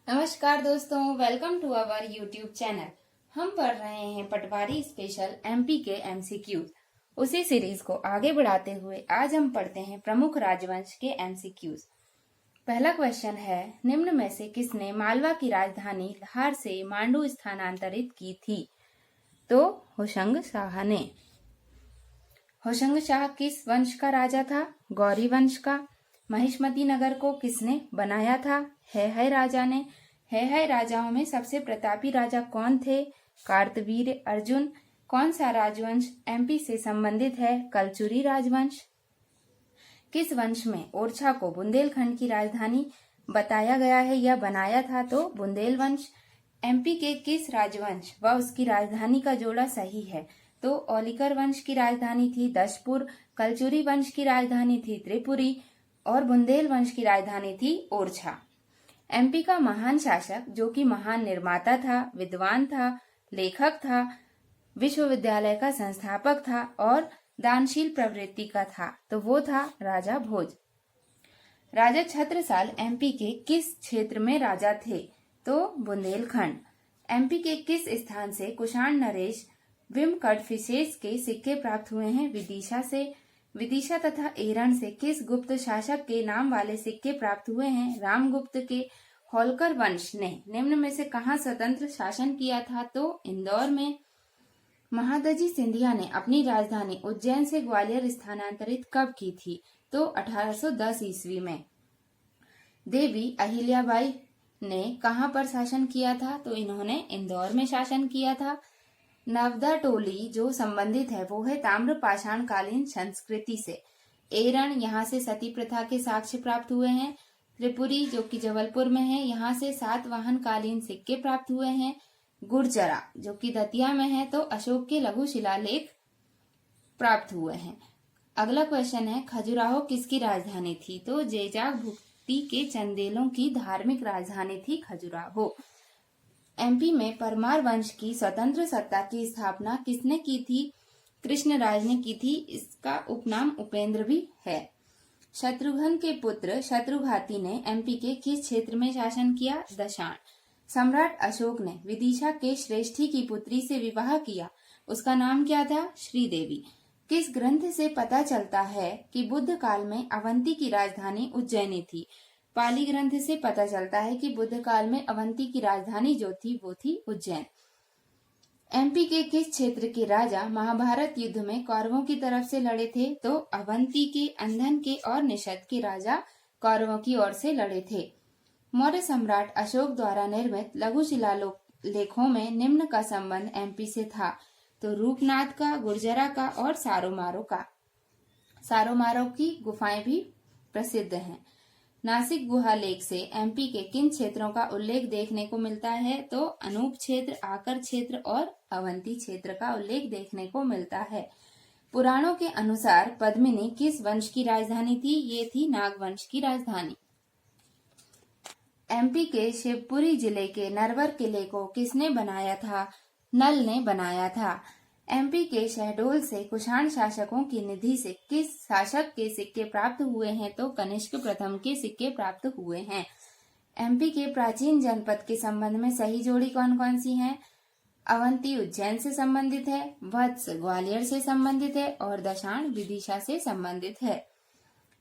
नमस्कार दोस्तों, welcome to our YouTube channel. हम पढ़ रहे हैं पटवारी स्पेशल एमपी के एमसीक्यूज। उसी सीरीज को आगे बढ़ाते हुए आज हम पढ़ते हैं प्रमुख राजवंश के एमसीक्यूज। पहला क्वेश्चन है, निम्न में से किसने मालवा की राजधानी लाहौर से मांडू स्थानांतरित की थी? तो होशंग शाह ने। होशंग शाह किस वंश का राजा था? गौरी वंश का। महिष्मती नगर को किसने बनाया था? है राजा ने। है राजाओं में सबसे प्रतापी राजा कौन थे? कार्तवीर्य अर्जुन। कौन सा राजवंश एमपी से संबंधित है? कलचुरी राजवंश। किस वंश में ओरछा को बुंदेलखंड की राजधानी बताया गया है या बनाया था? तो बुंदेल वंश। एमपी के किस राजवंश व उसकी राजधानी का जोड़ा सही है? तो औलिकर वंश की राजधानी थी दशपुर, कलचुरी वंश की राजधानी थी त्रिपुरी और बुंदेल वंश की राजधानी थी ओरछा। एमपी का महान शासक जो कि महान निर्माता था, विद्वान था, लेखक था, विश्वविद्यालय का संस्थापक था और दानशील प्रवृत्ति का था, तो वो था राजा भोज। राजा छत्रसाल एमपी के किस क्षेत्र में राजा थे? तो बुंदेलखंड। एमपी के किस स्थान से कुषाण नरेश विमकटफिशेष के सिक्के प्राप्त हुए हैं? विदिशा से। विदिशा तथा एरण से किस गुप्त शासक के नाम वाले सिक्के प्राप्त हुए हैं? रामगुप्त के। होलकर वंश ने निम्न में से कहाँ स्वतंत्र शासन किया था? तो इंदौर में। महादजी सिंधिया ने अपनी राजधानी उज्जैन से ग्वालियर स्थानांतरित कब की थी? तो 1810 ईस्वी में। देवी अहिल्याबाई ने कहाँ पर शासन किया था? तो इन्होंने इंदौर में शासन किया था। नवदा टोली जो संबंधित है वो है ताम्र पाषाण कालीन संस्कृति से। एरण यहाँ से सती प्रथा के साक्ष्य प्राप्त हुए हैं। त्रिपुरी जो कि जबलपुर में है, यहाँ से सातवाहन कालीन सिक्के प्राप्त हुए हैं। गुर्जरा जो कि दतिया में है, तो अशोक के लघु शिलालेख प्राप्त हुए हैं। अगला क्वेश्चन है, खजुराहो किसकी राजधानी थी? तो जेजाक भुक्ति के चंदेलों की धार्मिक राजधानी थी खजुराहो। एमपी में परमार वंश की स्वतंत्र सत्ता की स्थापना किसने की थी? कृष्णराज ने की थी। इसका उपनाम उपेंद्र भी है। शत्रुघ्न के पुत्र शत्रुघाती ने एमपी के किस क्षेत्र में शासन किया? दशाण। सम्राट अशोक ने विदिशा के श्रेष्ठी की पुत्री से विवाह किया, उसका नाम क्या था? श्रीदेवी। किस ग्रंथ से पता चलता है कि बुद्ध काल में अवंती की राजधानी उज्जैनी थी? पाली ग्रंथ से पता चलता है कि बुद्ध काल में अवंती की राजधानी जो थी वो थी उज्जैन। एमपी के किस क्षेत्र के राजा महाभारत युद्ध में कौरवों की तरफ से लड़े थे? तो अवंती के, अंधन के और निषद के राजा कौरवों की ओर से लड़े थे। मौर्य सम्राट अशोक द्वारा निर्मित लघु शिलालेखों में निम्न का संबंध एमपी से था? तो रूपनाथ का, गुर्जरा का और सारोमारो का। सारोमारो की गुफाएं भी प्रसिद्ध हैं। नासिक गुहा लेख से एमपी के किन क्षेत्रों का उल्लेख देखने को मिलता है? तो अनूप क्षेत्र, आकर क्षेत्र और अवंती क्षेत्र का उल्लेख देखने को मिलता है। पुराणों के अनुसार पद्मिनी किस वंश की राजधानी थी? ये थी नागवंश की राजधानी। एमपी के शिवपुरी जिले के नरवर किले को किसने बनाया था? नल ने बनाया था। एमपी के शहडोल से कुषाण शासकों की निधि से किस शासक के सिक्के प्राप्त हुए हैं? तो कनिष्क प्रथम के सिक्के प्राप्त हुए हैं। एमपी के प्राचीन जनपद के संबंध में सही जोड़ी कौन कौन सी है? अवंती उज्जैन से संबंधित है, वत्स ग्वालियर से संबंधित है और दशाण विदिशा से संबंधित है।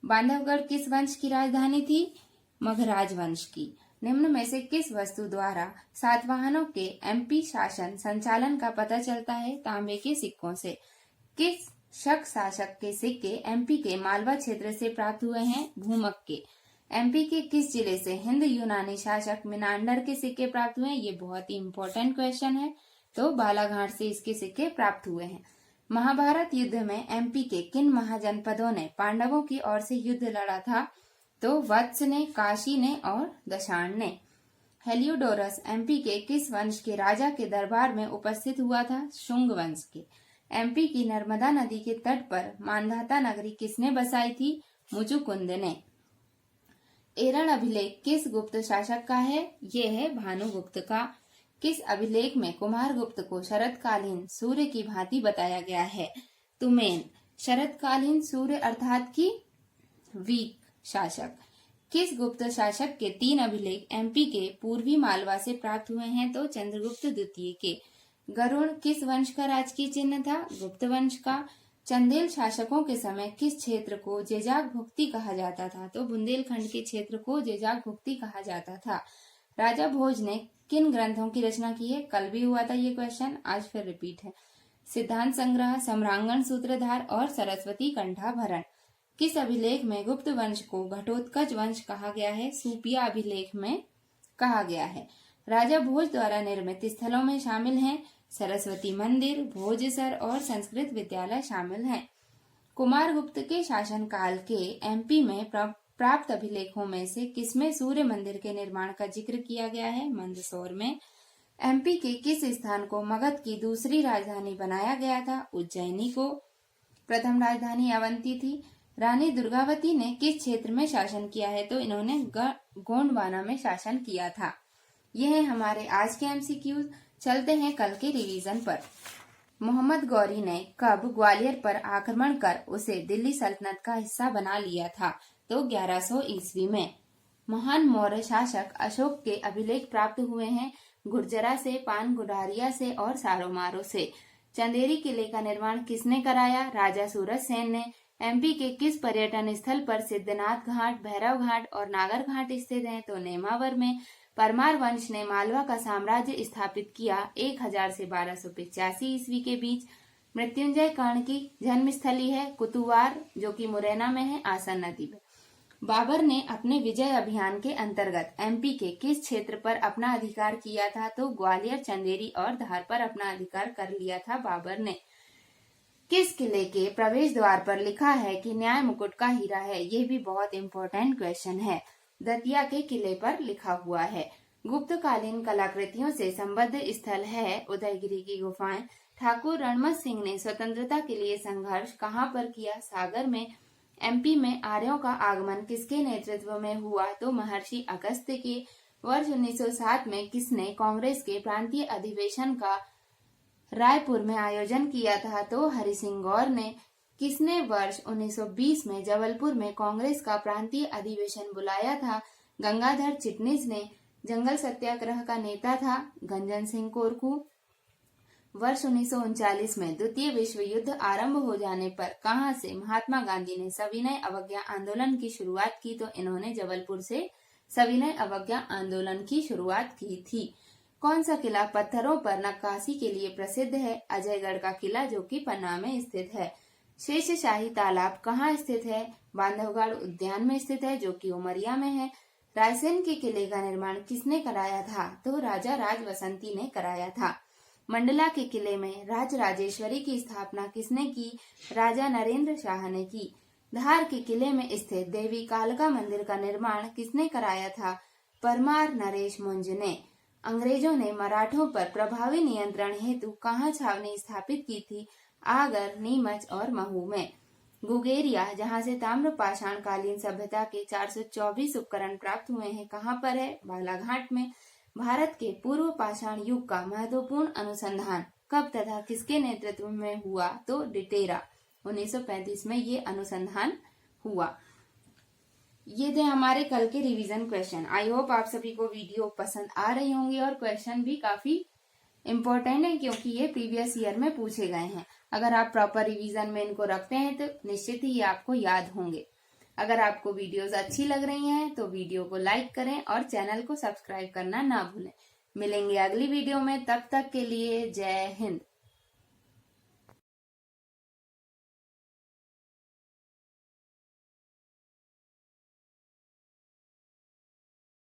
बांधवगढ़ किस वंश की राजधानी थी? मगराज वंश की। निम्न में से किस वस्तु द्वारा सातवाहनों के एमपी शासन संचालन का पता चलता है? तांबे के सिक्कों से। किस शक शासक के सिक्के एमपी के मालवा क्षेत्र से प्राप्त हुए हैं? भूमक के। एमपी के किस जिले से हिंद यूनानी शासक मिनांडर के सिक्के प्राप्त हुए हैं? ये बहुत ही इम्पोर्टेंट क्वेश्चन है। तो बालाघाट से इसके सिक्के प्राप्त हुए हैं। महाभारत युद्ध में एमपी के किन महाजनपदों ने पांडवों की ओर से युद्ध लड़ा था? तो वत्स ने, काशी ने और दशाण ने। हेलियोडोरस एमपी के किस वंश के राजा के दरबार में उपस्थित हुआ था? शुंग वंश के। एमपी की नर्मदा नदी के तट पर मांधाता नगरी किसने बसाई थी? मुचुकुंद ने। एरण अभिलेख किस गुप्त शासक का है? ये है भानुगुप्त का। किस अभिलेख में कुमारगुप्त को शरतकालीन सूर्य की भांति बताया गया है? तुमेन। शरतकालीन सूर्य अर्थात की वीक शासक। किस गुप्त शासक के 3 अभिलेख एमपी के पूर्वी मालवा से प्राप्त हुए हैं? तो चंद्रगुप्त द्वितीय के। गरुड़ किस वंश का राजकीय चिन्ह था? गुप्त वंश का। चंदेल शासकों के समय किस क्षेत्र को जेजाग भुक्ति कहा जाता था? तो बुंदेलखंड के क्षेत्र को जेजाग भुक्ति कहा जाता था। राजा भोज ने किन ग्रंथों की रचना की है? कल भी हुआ था ये क्वेश्चन, आज फिर रिपीट है। सिद्धांत संग्रह, सम्रांगण सूत्रधार और सरस्वती कंठाभरण। किस अभिलेख में गुप्त वंश को घटोत्कच वंश कहा गया है? सूपिया अभिलेख में कहा गया है। राजा भोज द्वारा निर्मित स्थलों में शामिल हैं सरस्वती मंदिर, भोजसर और संस्कृत विद्यालय शामिल हैं। कुमार गुप्त के शासनकाल के एमपी में प्राप्त अभिलेखों में से किसमें सूर्य मंदिर के निर्माण का जिक्र किया गया है? मंदसौर में। एमपी के किस स्थान को मगध की दूसरी राजधानी बनाया गया था? उज्जैनी को। प्रथम राजधानी अवंती थी। रानी दुर्गावती ने किस क्षेत्र में शासन किया है? तो इन्होंने गोंडवाना में शासन किया था। यह है हमारे आज के एमसीक्यूज। चलते हैं कल के रिवीजन पर। मोहम्मद गौरी ने कब ग्वालियर पर आक्रमण कर उसे दिल्ली सल्तनत का हिस्सा बना लिया था? तो 1100 ईस्वी में। महान मौर्य शासक अशोक के अभिलेख प्राप्त हुए हैं गुर्जरा से, पान गुडारिया से और सारोमारो से। चंदेरी किले का निर्माण किसने कराया? राजा सूरज सेन ने। एमपी के किस पर्यटन स्थल पर सिद्धनाथ घाट, भैरव घाट और नागर घाट स्थित हैं? तो नेमावर में। परमार वंश ने मालवा का साम्राज्य स्थापित किया 1000 से 1285 ईस्वी के बीच। मृत्युंजय कर्ण की जन्मस्थली है कुतुवार, जो कि मुरैना में है, आसन नदी में। बाबर ने अपने विजय अभियान के अंतर्गत एमपी के किस क्षेत्र पर अपना अधिकार किया था? तो ग्वालियर, चंदेरी और धार पर अपना अधिकार कर लिया था बाबर ने। किस किले के प्रवेश द्वार पर लिखा है कि न्याय मुकुट का हीरा है? ये भी बहुत इंपॉर्टेंट क्वेश्चन है। दतिया के किले पर लिखा हुआ है। गुप्तकालीन कलाकृतियों से संबद्ध स्थल है उदयगिरी की गुफाएं। ठाकुर रणमत सिंह ने स्वतंत्रता के लिए संघर्ष कहाँ पर किया? सागर में। एमपी में आर्यों का आगमन किसके नेतृत्व में हुआ? तो महर्षि अगस्त्य के। वर्ष 1907 में किसने कांग्रेस के प्रांतीय अधिवेशन का रायपुर में आयोजन किया था? तो हरिसिंह गौर ने। किसने वर्ष 1920 में जबलपुर में कांग्रेस का प्रांतीय अधिवेशन बुलाया था? गंगाधर चिटनिस ने। जंगल सत्याग्रह का नेता था गंजन सिंह कोरकू। वर्ष 1939 में द्वितीय विश्व युद्ध आरंभ हो जाने पर कहां से महात्मा गांधी ने सविनय अवज्ञा आंदोलन की शुरुआत की? तो इन्होंने जबलपुर से सविनय अवज्ञा आंदोलन की शुरुआत की थी। कौन सा किला पत्थरों पर नक्काशी के लिए प्रसिद्ध है? अजयगढ़ का किला, जो कि पन्ना में स्थित है। शेषशाही तालाब कहाँ स्थित है? बांधवगढ़ उद्यान में स्थित है, जो कि उमरिया में है। रायसेन के किले का निर्माण किसने कराया था? तो राजा राजवसंती ने कराया था। मंडला के किले में राजराजेश्वरी की स्थापना किसने की? राजा नरेंद्र शाह ने की। धार के किले में स्थित देवी कालका मंदिर का निर्माण किसने कराया था? परमार नरेश मुंज ने। अंग्रेजों ने मराठों पर प्रभावी नियंत्रण हेतु कहाँ छावनी स्थापित की थी? आगर, नीमच और महू में। गुगेरिया, जहाँ से ताम्र पाषाण कालीन सभ्यता के 424 उपकरण प्राप्त हुए हैं, कहाँ पर है? बालाघाट में। भारत के पूर्व पाषाण युग का महत्वपूर्ण अनुसंधान कब तथा किसके नेतृत्व में हुआ? तो डिटेरा। 1935 में ये अनुसंधान हुआ। ये थे हमारे कल के रिवीजन क्वेश्चन। आई होप आप सभी को वीडियो पसंद आ रही होंगी और क्वेश्चन भी काफी इम्पोर्टेंट है, क्योंकि ये प्रीवियस ईयर में पूछे गए हैं। अगर आप प्रॉपर रिवीजन में इनको रखते हैं तो निश्चित ही ये आपको याद होंगे। अगर आपको वीडियोस अच्छी लग रही हैं तो वीडियो को लाइक करें और चैनल को सब्सक्राइब करना ना भूलें। मिलेंगे अगली वीडियो में, तब तक के लिए जय हिंद।